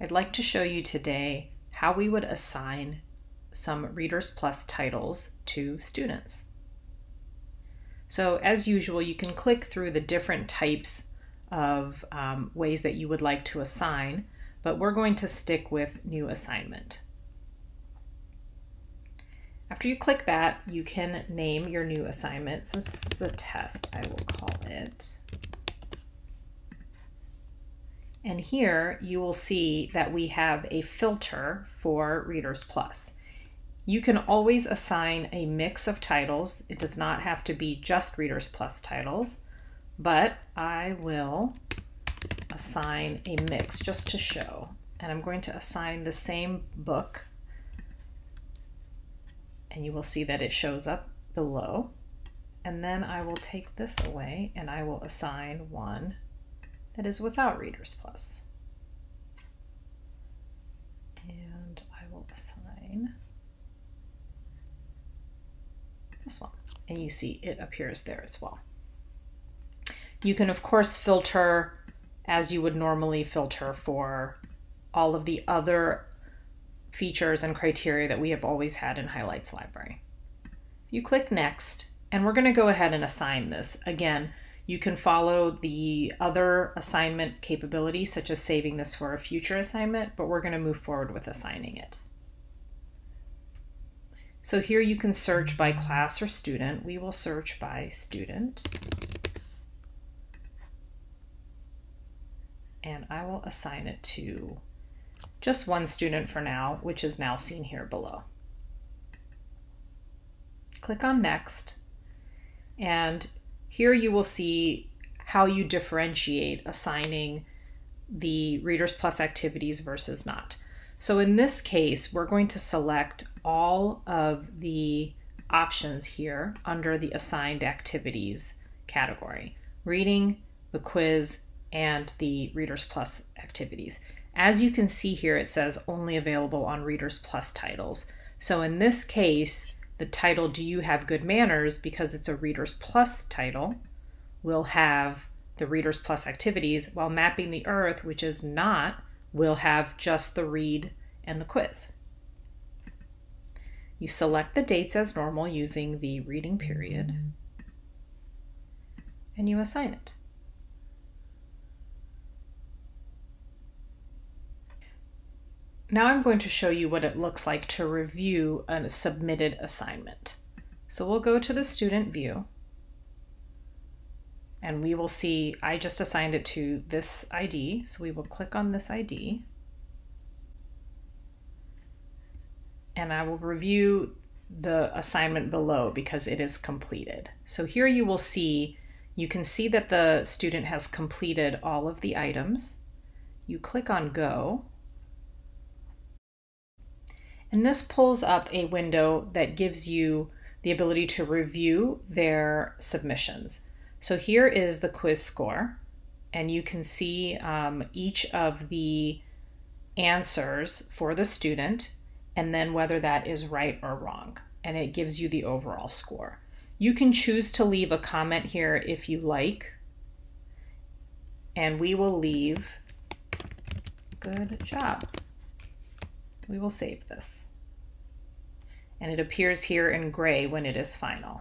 I'd like to show you today how we would assign some Readers Plus titles to students. So as usual, you can click through the different types of ways that you would like to assign, but we're going to stick with new assignment. After you click that, you can name your new assignment. Since this is a test, I will call it. And here you will see that we have a filter for Readers Plus. You can always assign a mix of titles. It does not have to be just Readers Plus titles, but I will assign a mix just to show. And I'm going to assign the same book, and you will see that it shows up below. And then I will take this away and I will assign one that is without Readers Plus. And I will assign this one. And you see it appears there as well. You can of course filter as you would normally filter for all of the other features and criteria that we have always had in Highlights Library. You click Next, and we're going to go ahead and assign this. Again, you can follow the other assignment capabilities, such as saving this for a future assignment, but we're going to move forward with assigning it. So here you can search by class or student. We will search by student. And I will assign it to just one student for now, which is now seen here below. Click on Next, and here you will see how you differentiate assigning the Readers Plus activities versus not. So in this case, we're going to select all of the options here under the assigned activities category: reading, the quiz, and the Readers Plus activities. As you can see here, it says only available on Readers Plus titles. So in this case, the title, Do You Have Good Manners, because it's a Readers Plus title, will have the Readers Plus activities, while Mapping the Earth, which is not, will have just the read and the quiz. You select the dates as normal using the reading period, and you assign it. Now I'm going to show you what it looks like to review a submitted assignment. So we'll go to the student view, and we will see I just assigned it to this ID, so we will click on this ID, and I will review the assignment below because it is completed. So here you will see, you can see that the student has completed all of the items. You click on Go, and this pulls up a window that gives you the ability to review their submissions. So here is the quiz score, and you can see each of the answers for the student, and then whether that is right or wrong, and it gives you the overall score. You can choose to leave a comment here if you like, and we will leave good job. We will save this. And it appears here in gray when it is final.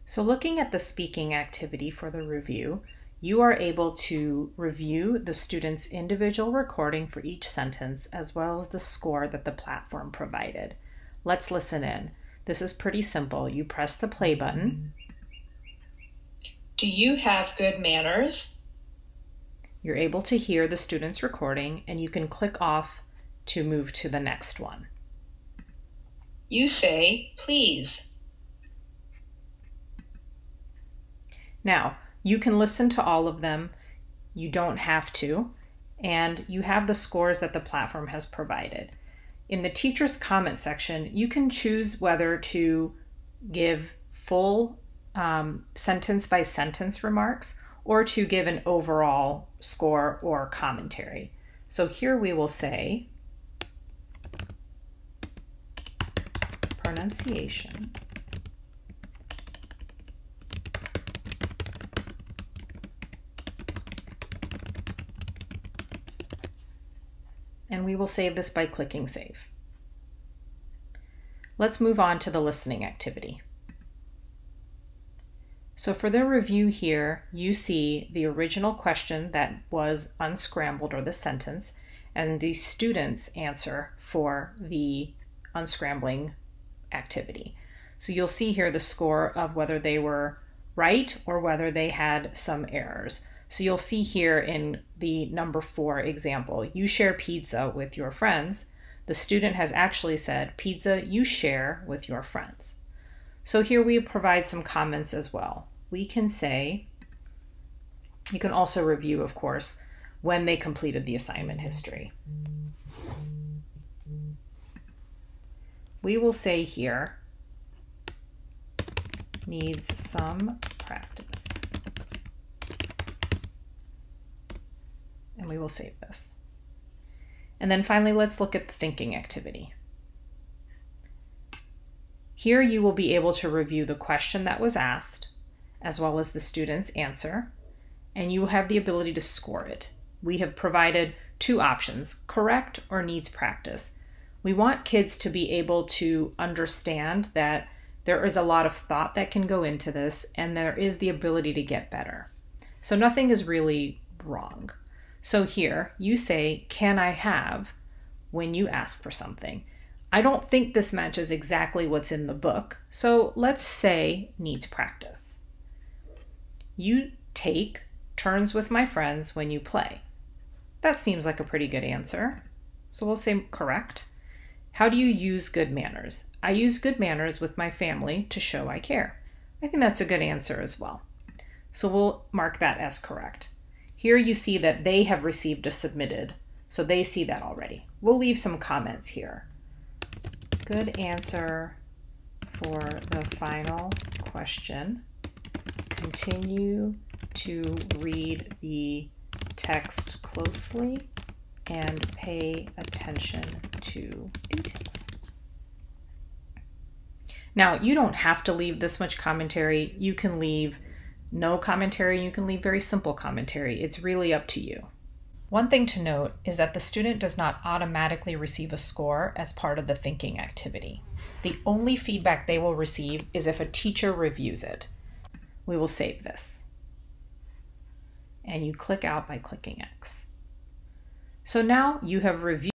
So looking at the speaking activity for the review, you are able to review the student's individual recording for each sentence, as well as the score that the platform provided. Let's listen in. This is pretty simple. You press the play button. Do you have good manners? You're able to hear the student's recording, and you can click off to move to the next one. You say, please. Now, you can listen to all of them. You don't have to, and you have the scores that the platform has provided. In the teacher's comment section, you can choose whether to give full sentence by sentence remarks or to give an overall score or commentary. So here we will say pronunciation, And we will save this by clicking Save. Let's move on to the listening activity. So for the review here, you see the original question that was unscrambled, or the sentence, and the student's answer for the unscrambling activity. So you'll see here the score of whether they were right or whether they had some errors. So you'll see here in the number 4 example, you share pizza with your friends. The student has actually said, pizza you share with your friends. So here we provide some comments as well. We can say, you can also review, of course, when they completed the assignment history. We will say here, needs some practice. And we will save this. And then finally, let's look at the thinking activity. Here you will be able to review the question that was asked, as well as the student's answer, and you will have the ability to score it. We have provided 2 options, correct or needs practice. We want kids to be able to understand that there is a lot of thought that can go into this, and there is the ability to get better. So nothing is really wrong. So here you say, can I have, when you ask for something. I don't think this matches exactly what's in the book, so let's say needs practice. You take turns with my friends when you play. That seems like a pretty good answer. So we'll say correct. How do you use good manners? I use good manners with my family to show I care. I think that's a good answer as well. So we'll mark that as correct. Here you see that they have received a submitted, so they see that already. We'll leave some comments here. Good answer for the final question. Continue to read the text closely and pay attention to details. Now, you don't have to leave this much commentary. You can leave no commentary, you can leave very simple commentary. It's really up to you. One thing to note is that the student does not automatically receive a score as part of the thinking activity. The only feedback they will receive is if a teacher reviews it. We will save this. And you click out by clicking X. So now you have reviewed